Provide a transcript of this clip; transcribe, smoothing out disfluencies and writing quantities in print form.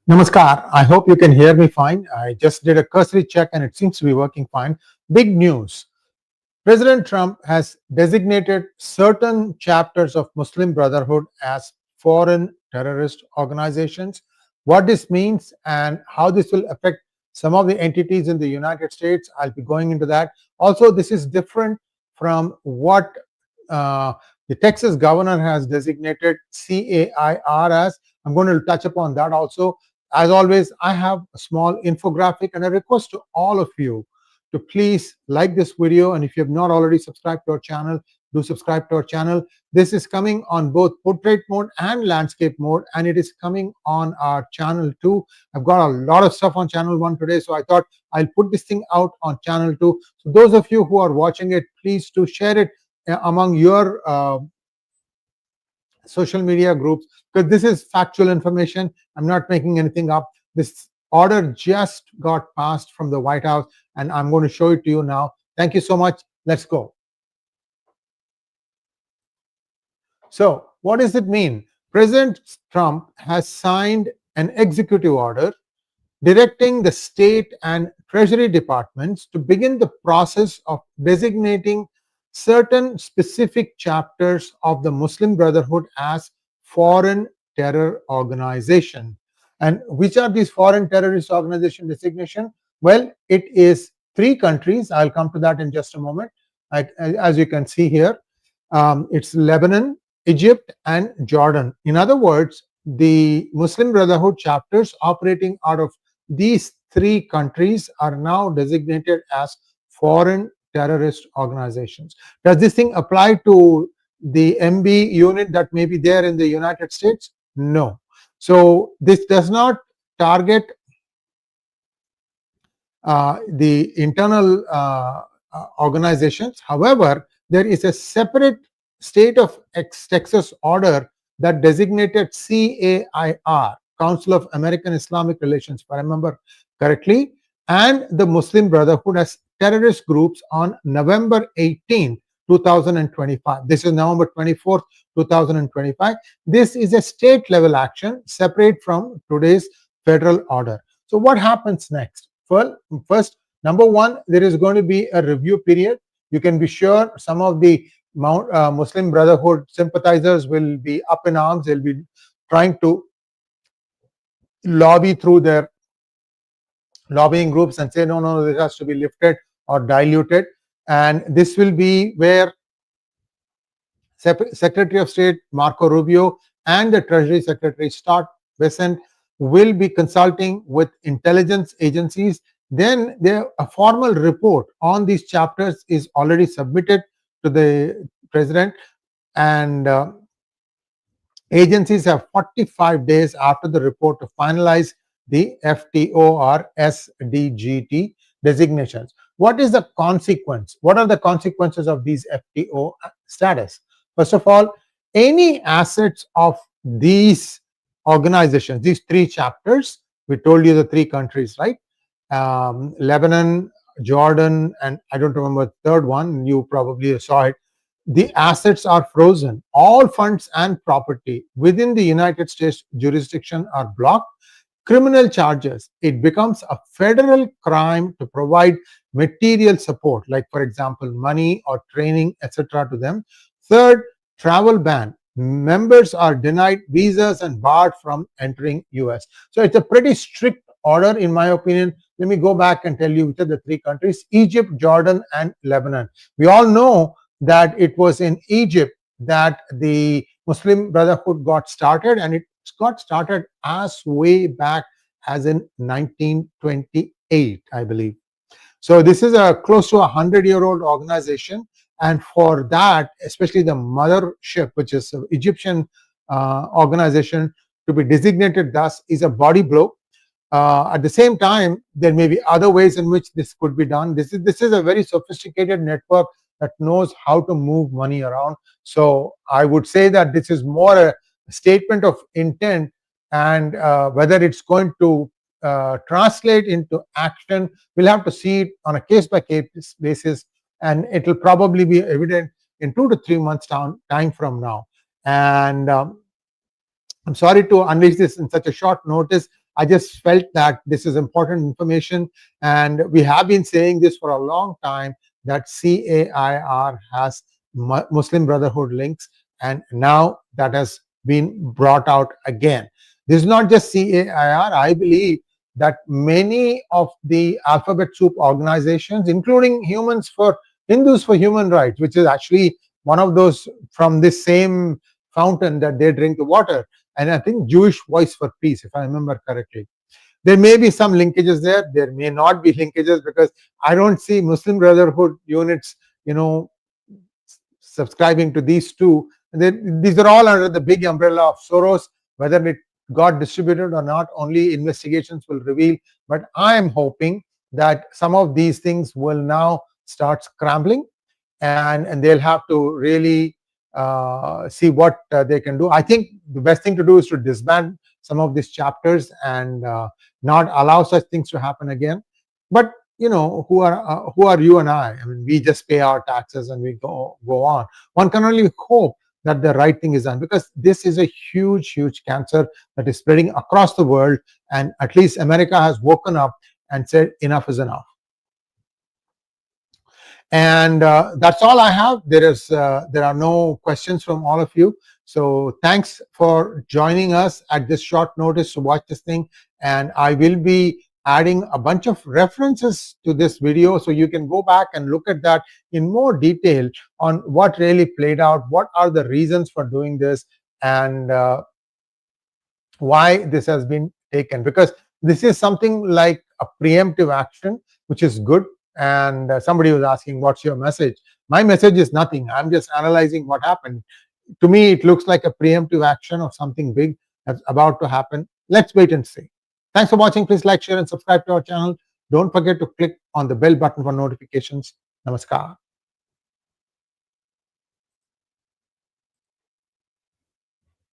Namaskar. I hope you can hear me fine. I just did a cursory check and it seems to be working fine. Big news. President Trump has designated certain chapters of Muslim Brotherhood as foreign terrorist organizations. What this means and how this will affect some of the entities in the United States, I'll be going into that. Also, this is different from what the Texas governor has designated CAIR as. I'm going to touch upon that also. As always, I have a small infographic and a request to all of you to please like this video, and if you have not already subscribed to our channel, do subscribe to our channel. This is coming on both portrait mode and landscape mode, and it is coming on our channel 2. I've got a lot of stuff on channel 1 today, so I thought I'll put this thing out on channel 2. So those of you who are watching it, please do share it among your social media groups, because this is factual information. I'm not making anything up. This order just got passed from the White House, and I'm going to show it to you now. Thank you so much. Let's go. So what does it mean? President Trump has signed an executive order directing the state and treasury departments to begin the process of designating certain specific chapters of the Muslim Brotherhood as foreign terror organization. And which are these foreign terrorist organization designation? Well, it is 3 countries. I'll come to that in just a moment. As you can see here, it's Lebanon, Egypt, and Jordan. In other words, the Muslim Brotherhood chapters operating out of these 3 countries are now designated as foreign terrorist organizations. Does this thing apply to the MB unit that may be there in the United States? No. So this does not target the internal organizations. However, there is a separate state of Texas order that designated CAIR, Council of American Islamic Relations, if I remember correctly, and the Muslim Brotherhood as terrorist groups on November 18, 2025. This is November 24th, 2025. This is a state level action separate from today's federal order. So what happens next? Well, first, number 1, there is going to be a review period. You can be sure some of the Muslim Brotherhood sympathizers will be up in arms. They'll be trying to lobby through their lobbying groups and say, no, this has to be lifted or diluted. And this will be where Secretary of State Marco Rubio and the Treasury Secretary Scott Bessent will be consulting with intelligence agencies. Then a formal report on these chapters is already submitted to the president, and agencies have 45 days after the report to finalize the FTO or SDGT designations. What is the consequence? What are the consequences of these FTO status? First of all, any assets of these organizations, these 3 chapters, we told you the 3 countries, right? Lebanon, Jordan, and I don't remember the third one. You probably saw it. The assets are frozen. All funds and property within the United States jurisdiction are blocked. Criminal charges, it becomes a federal crime to provide material support, like for example money or training, etc. to them. Third, travel ban. Members are denied visas and barred from entering US. So it's a pretty strict order in my opinion. Let me go back and tell you which are the 3 countries: Egypt, Jordan, and Lebanon. We all know that it was in Egypt that the Muslim Brotherhood got started, and it got started as way back as in 1928, I believe. So this is a close to 100-year-old organization, and for that, especially the mothership, which is an Egyptian organization, to be designated thus is a body blow. At the same time, there may be other ways in which this could be done. This is a very sophisticated network that knows how to move money around. So I would say that this is more a statement of intent, and whether it's going to translate into action, we'll have to see it on a case-by-case basis, and it will probably be evident in 2 to 3 months time from now. And I'm sorry to unleash this in such a short notice. I just felt that this is important information, and we have been saying this for a long time, that CAIR has Muslim Brotherhood links, and now that has been brought out again. This is not just CAIR. I believe that many of the alphabet soup organizations, including Hindus for Human Rights, which is actually one of those from this same fountain that they drink the water, and I think Jewish Voice for Peace, if I remember correctly. There may be some linkages there. There may not be linkages, because I don't see Muslim Brotherhood units, subscribing to these two. And these are all under the big umbrella of Soros. Whether it got distributed or not, only investigations will reveal. But I am hoping that some of these things will now start scrambling, and they'll have to really see what they can do. I think the best thing to do is to disband some of these chapters and not allow such things to happen again. But who are you and I? I mean, we just pay our taxes and we go on. One can only hope that the right thing is done, because this is a huge cancer that is spreading across the world, and at least America has woken up and said enough is enough. And that's all I have. There are no questions from all of you. So thanks for joining us at this short notice to watch this thing. And I will be adding a bunch of references to this video, so you can go back and look at that in more detail on what really played out, what are the reasons for doing this, and why this has been taken. Because this is something like a preemptive action, which is good. And somebody was asking, what's your message? My message is nothing. I'm just analyzing what happened. To me, it looks like a preemptive action of something big that's about to happen. Let's wait and see. Thanks for watching. Please like, share, and subscribe to our channel. Don't forget to click on the bell button for notifications. Namaskar.